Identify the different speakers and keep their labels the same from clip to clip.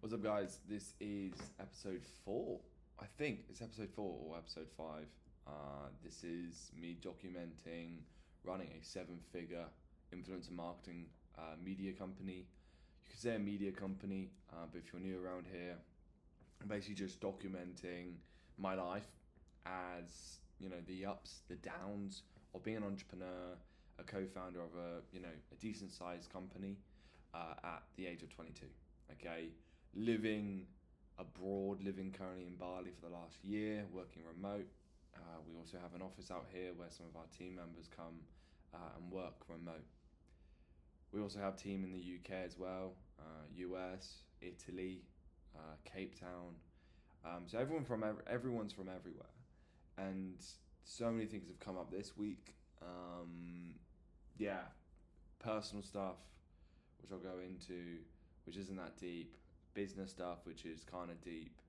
Speaker 1: What's up, guys? This is episode 4. I think it's episode 4 or episode 5. This is me documenting running a 7-figure influencer marketing media company. You could say a media company, but if you're new around here, I'm basically just documenting my life as, the ups, the downs of being an entrepreneur, a co-founder of a decent sized company at the age of 22. Okay, living abroad, living currently in Bali for the last year, working remote. We also have an office out here where some of our team members come and work remote. We also have team in the UK as well, US, Italy, Cape Town. So everyone's from everywhere, and so many things have come up this week. Personal stuff, which I'll go into, which isn't that deep. Business stuff, which is kind of deep.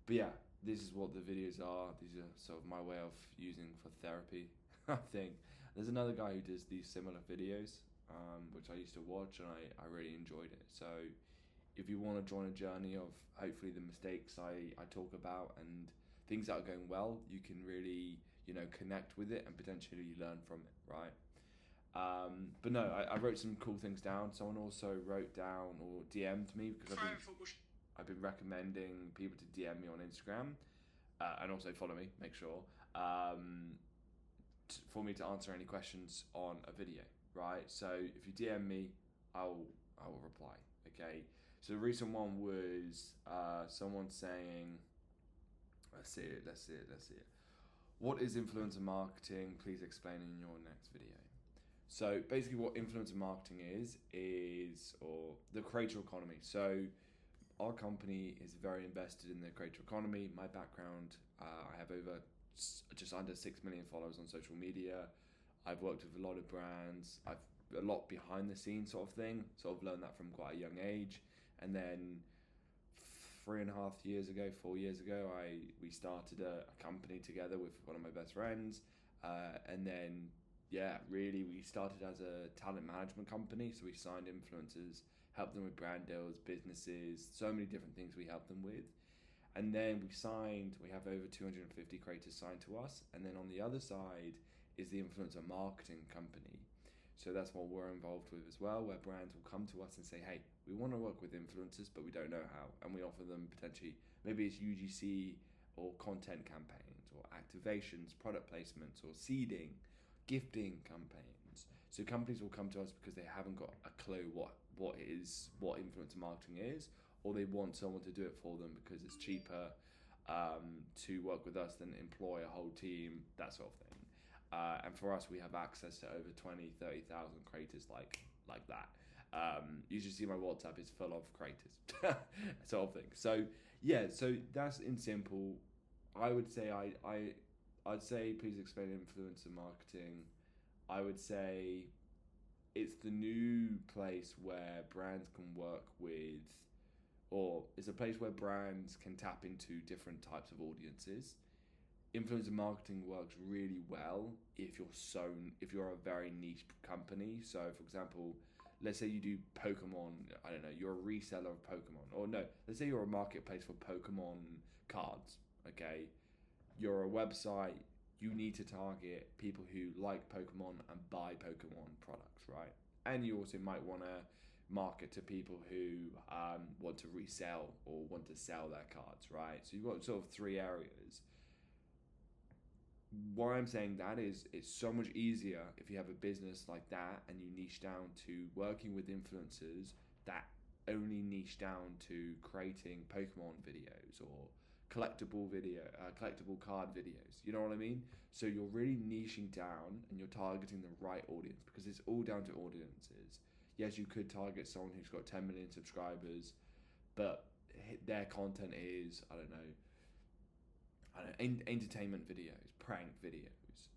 Speaker 1: But yeah, this is what the videos are. These are sort of my way of using for therapy. I think there's another guy who does these similar videos, which I used to watch, and I really enjoyed it. So if you want to join a journey of hopefully the mistakes I talk about and things that are going well, you can really, connect with it and potentially learn from it, right? But no, I wrote some cool things down. Someone also wrote down or DM'd me because I've been recommending people to DM me on Instagram and also follow me, make sure, for me to answer any questions on a video, right? So if you DM me, I will reply, okay? So the recent one was someone saying, let's see it. What is influencer marketing? Please explain in your next video. So basically what influencer marketing is or the creator economy. So our company is very invested in the creator economy. My background, I have just under 6 million followers on social media. I've worked with a lot of brands. I've a lot behind the scenes sort of thing. Sort of learned that from quite a young age. And then 4 years ago, we started a company together with one of my best friends. And then really, we started as a talent management company. So we signed influencers, helped them with brand deals, businesses, so many different things we helped them with. And then we have over 250 creators signed to us. And then on the other side is the influencer marketing company. So that's what we're involved with as well, where brands will come to us and say, hey, we want to work with influencers, but we don't know how. And we offer them potentially, maybe it's UGC or content campaigns or activations, product placements or seeding, gifting campaigns. So companies will come to us because they haven't got a clue what influencer marketing is, or they want someone to do it for them because it's cheaper to work with us than employ a whole team, that sort of thing. And for us, we have access to over 30,000 creators like that. You should see my WhatsApp is full of creators, sort of thing. So so that's in simple. I would say I'd say please explain influencer marketing. I would say it's the new place where brands can work with, or it's a place where brands can tap into different types of audiences. Influencer marketing works really well if you're a very niche company. So for example, let's say you do Pokemon, I don't know, you're a reseller of Pokemon, or no, let's say you're a marketplace for Pokemon cards, okay? You're a website, you need to target people who like Pokemon and buy Pokemon products, right? And you also might want to market to people who want to resell or want to sell their cards, right? So you've got sort of 3 areas. Why I'm saying that is it's so much easier if you have a business like that and you niche down to working with influencers that only niche down to creating Pokemon videos or collectible card videos. You know what I mean? So you're really niching down and you're targeting the right audience because it's all down to audiences. Yes, you could target someone who's got 10 million subscribers, but their content is, entertainment videos, prank videos.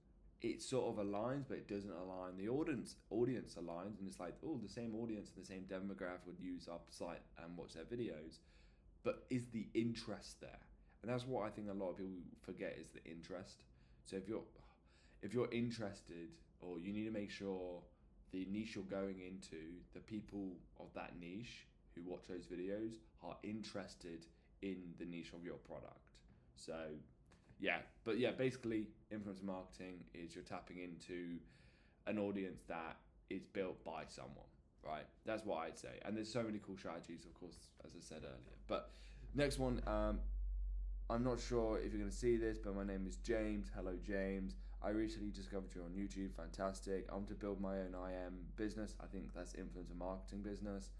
Speaker 1: It sort of aligns, but it doesn't align. The audience aligns, and it's like, oh, the same audience and the same demographic would use our site and watch their videos. But is the interest there? And that's what I think a lot of people forget is the interest. So if you're interested, or you need to make sure the niche you're going into, the people of that niche who watch those videos are interested in the niche of your product. So basically influencer marketing is you're tapping into an audience that is built by someone, right? That's what I'd say. And there's so many cool strategies, of course, as I said earlier. But next one, I'm not sure if you're going to see this, but my name is James. Hello, James. I recently discovered you on YouTube. Fantastic. I want to build my own IM business. I think that's influencer marketing business.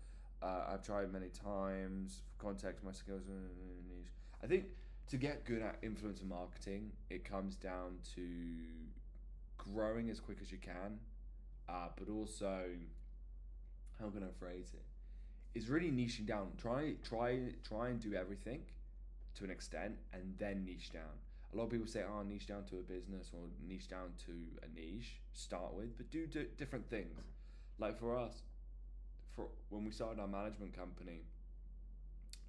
Speaker 1: I've tried many times. For context, my skills are niche. I think to get good at influencer marketing, it comes down to growing as quick as you can, but also, how can I phrase it? It's really niching down. Try and do everything to an extent, and then niche down. A lot of people say, "Oh, niche down to a business or niche down to a niche." Start with, but do different things. Like for us, for when we started our management company,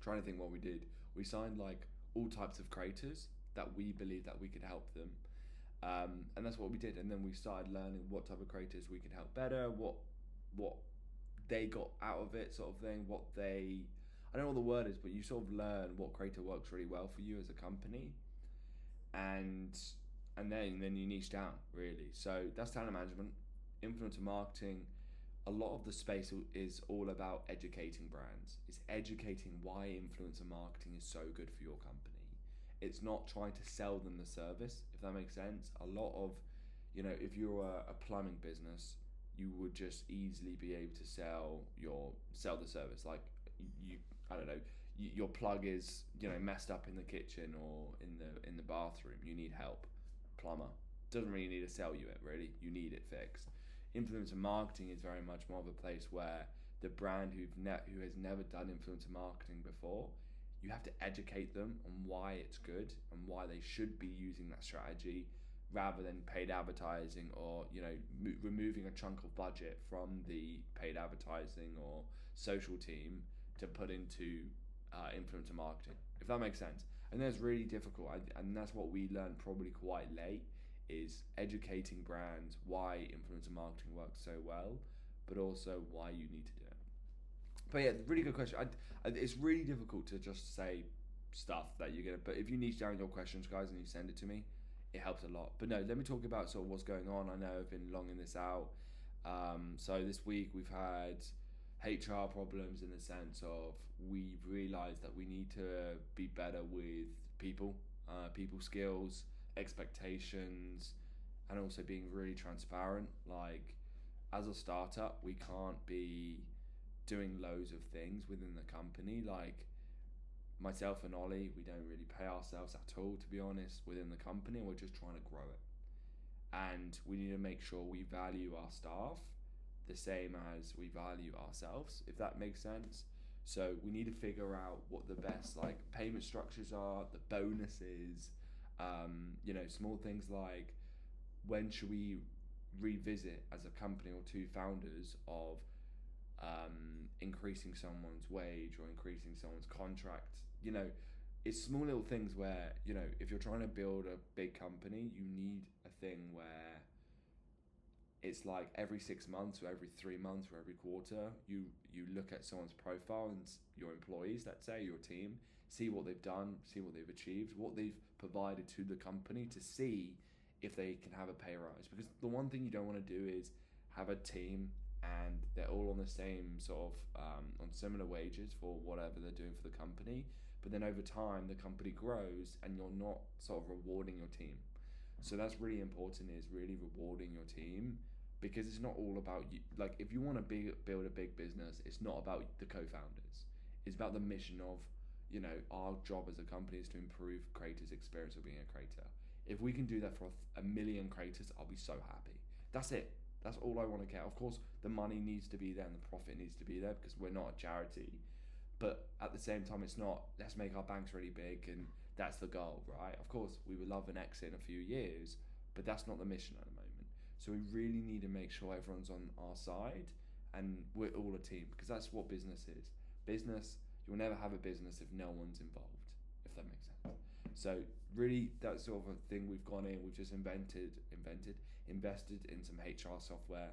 Speaker 1: trying to think what we did, we signed like all types of creators that we believe that we could help them, and that's what we did. And then we started learning what type of creators we could help better, what they got out of it, sort of thing. I don't know what the word is, but you sort of learn what creator works really well for you as a company, and then you niche down really. So that's talent management, influencer marketing. A lot of the space is all about educating brands. It's educating why influencer marketing is so good for your company. It's not trying to sell them the service, if that makes sense. A lot of, if you're a plumbing business, you would just easily be able to sell the service. Like I don't know, your plug is messed up in the kitchen or in the bathroom. You need help. Plumber doesn't really need to sell you it. Really, you need it fixed. Influencer marketing is very much more of a place where the brand who has never done influencer marketing before, you have to educate them on why it's good and why they should be using that strategy, rather than paid advertising or removing a chunk of budget from the paid advertising or social team to put into influencer marketing, if that makes sense. And that's really difficult, and that's what we learned probably quite late, is educating brands why influencer marketing works so well, but also why you need to do it. But yeah, really good question. It's really difficult to just say stuff that you're gonna, but if you niche down your questions, guys, and you send it to me, it helps a lot. But no, let me talk about sort of what's going on. I know I've been longing this out. So this week we've had HR problems, in the sense of we've realised that we need to be better with people skills, expectations, and also being really transparent. Like, as a startup, we can't be doing loads of things within the company. Like, myself and Ollie, we don't really pay ourselves at all, to be honest, within the company, and we're just trying to grow it. And we need to make sure we value our staff the same as we value ourselves, if that makes sense. So we need to figure out what the best payment structures are, the bonuses, small things like when should we revisit as a company or two founders of increasing someone's wage or increasing someone's contract. It's small little things where, if you're trying to build a big company, you need a thing where it's like every 6 months or every 3 months or every quarter, you look at someone's profile and your employees, let's say, your team, see what they've done, see what they've achieved, what they've provided to the company, to see if they can have a pay rise. Because the one thing you don't want to do is have a team and they're all on the same sort of, on similar wages for whatever they're doing for the company. But then over time, the company grows and you're not sort of rewarding your team. So that's really important, is really rewarding your team, because it's not all about you. Like, if you want to build a big business, it's not about the co-founders. It's about the mission of, our job as a company is to improve creators' experience of being a creator. If we can do that for a million creators, I'll be so happy. That's it. That's all I want to get. Of course, the money needs to be there and the profit needs to be there, because we're not a charity. But at the same time, it's not, let's make our banks really big and that's the goal, right? Of course, we would love an exit in a few years, but that's not the mission at the moment. So we really need to make sure everyone's on our side and we're all a team, because that's what business is. Business, you'll never have a business if no one's involved, if that makes sense. So really, that's sort of a thing we've gone in. We've just invested in some HR software.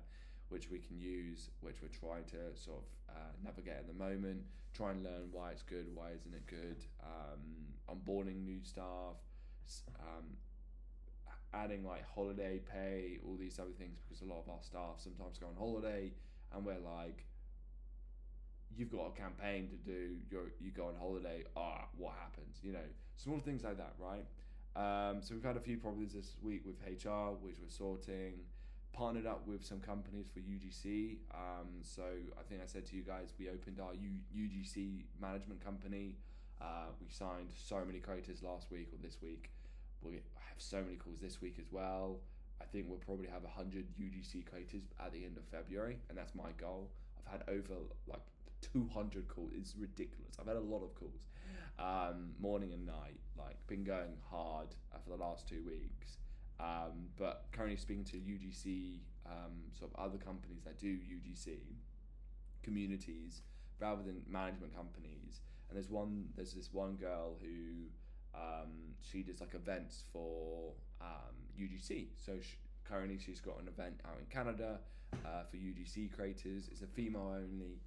Speaker 1: which we can use, which we're trying to sort of navigate at the moment, try and learn why it's good, why isn't it good, onboarding new staff, adding like holiday pay, all these other things, because a lot of our staff sometimes go on holiday and we're like, you've got a campaign to do, you go on holiday, what happens, small things like that, right? So we've had a few problems this week with HR, which we're sorting, partnered up with some companies for UGC. So I think I said to you guys, we opened our UGC Management company. We signed so many creators last week or this week. We have so many calls this week as well. I think we'll probably have 100 UGC creators at the end of February, and that's my goal. I've had over like 200 calls. It's ridiculous. I've had a lot of calls, morning and night. Like, been going hard for the last 2 weeks. But currently speaking to UGC, sort of other companies that do UGC communities rather than management companies. And there's this one girl who she does like events for UGC. So currently she's got an event out in Canada for UGC Creators. It's a female only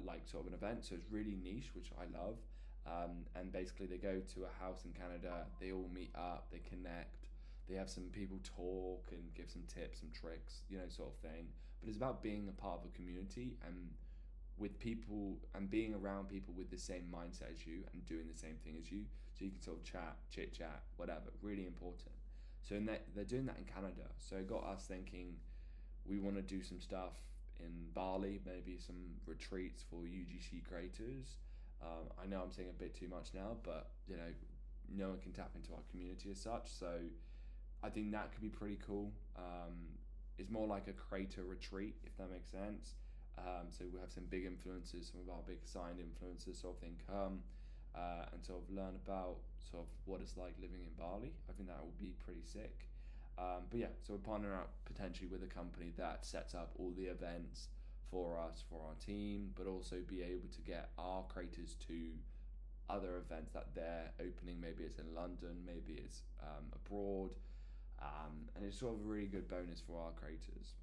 Speaker 1: like sort of an event, so it's really niche, which I love. And basically they go to a house in Canada, they all meet up, they connect, they have some people talk and give some tips, some tricks, sort of thing. But it's about being a part of a community and with people and being around people with the same mindset as you and doing the same thing as you, so you can sort of chit chat, whatever. Really important. So they're doing that in Canada, so it got us thinking we want to do some stuff in Bali, maybe some retreats for UGC creators. I know I'm saying a bit too much now, but no one can tap into our community as such, so I think that could be pretty cool. It's more like a creator retreat, if that makes sense. So we'll have some big influencers, some of our big signed influencers sort of thing come and sort of learn about sort of what it's like living in Bali. I think that will be pretty sick. But yeah, so we're partnering up potentially with a company that sets up all the events for us, for our team, but also be able to get our creators to other events that they're opening. Maybe it's in London, maybe it's abroad, and it's sort of a really good bonus for our creators.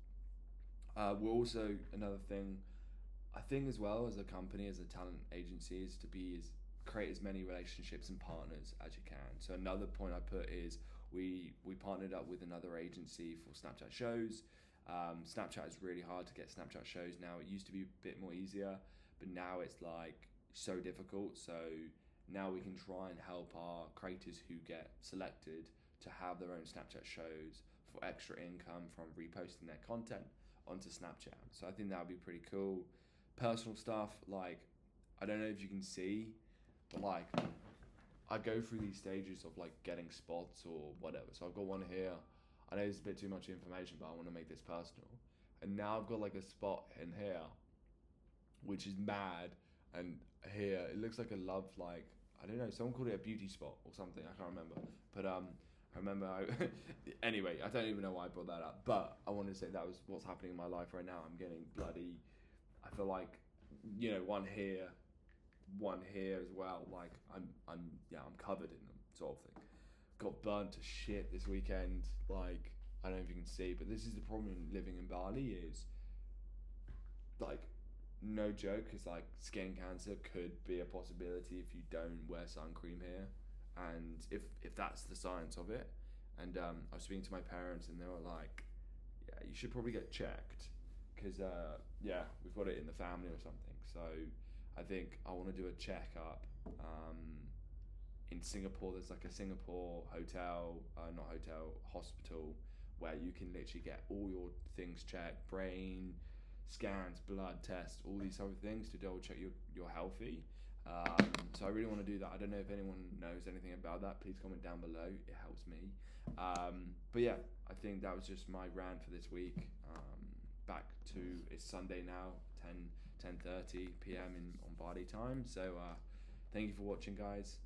Speaker 1: We're also, another thing, I think as well as a company, as a talent agency, is to create as many relationships and partners as you can. So another point I put is we partnered up with another agency for Snapchat shows. Snapchat is really hard to get Snapchat shows now. It used to be a bit more easier, but now it's like so difficult. So now we can try and help our creators who get selected to have their own Snapchat shows for extra income from reposting their content onto Snapchat. So I think that would be pretty cool. Personal stuff, like, I don't know if you can see, but like I go through these stages of like getting spots or whatever. So I've got one here. I know it's a bit too much information, but I want to make this personal. And now I've got like a spot in here, which is mad. And here, it looks like a love, like, I don't know, someone called it a beauty spot or something. I can't remember. But I remember, anyway, I don't even know why I brought that up. But I wanted to say that was what's happening in my life right now. I'm getting bloody, I feel like, one here as well. Like I'm covered in them, sort of thing. Got burnt to shit this weekend. Like, I don't know if you can see, but this is the problem in living in Bali is, like, no joke, it's like skin cancer could be a possibility if you don't wear sun cream here, and if that's the science of it. And I was speaking to my parents and they were like, yeah, you should probably get checked because we've got it in the family or something. So I think I want to do a checkup. In Singapore, there's like a Singapore hospital where you can literally get all your things checked, brain scans, blood tests, all these other things to double check you're healthy. So I really want to do that. I don't know if anyone knows anything about that. Please comment down below. It helps me. But yeah, I think that was just my rant for this week. Back to, it's Sunday now, 10:30 p.m. on Bali time. So thank you for watching, guys.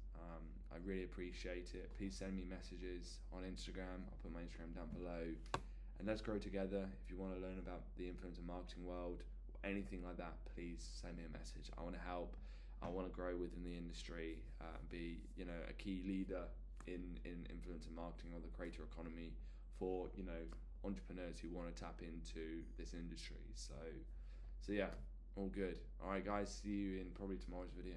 Speaker 1: I really appreciate it. Please send me messages on Instagram. I'll put my Instagram down below. And let's grow together. If you want to learn about the influencer marketing world or anything like that, please send me a message. I want to help. I want to grow within the industry, be a key leader in influencer marketing or the creator economy for entrepreneurs who want to tap into this industry. So yeah, all good. All right, guys, see you in probably tomorrow's video.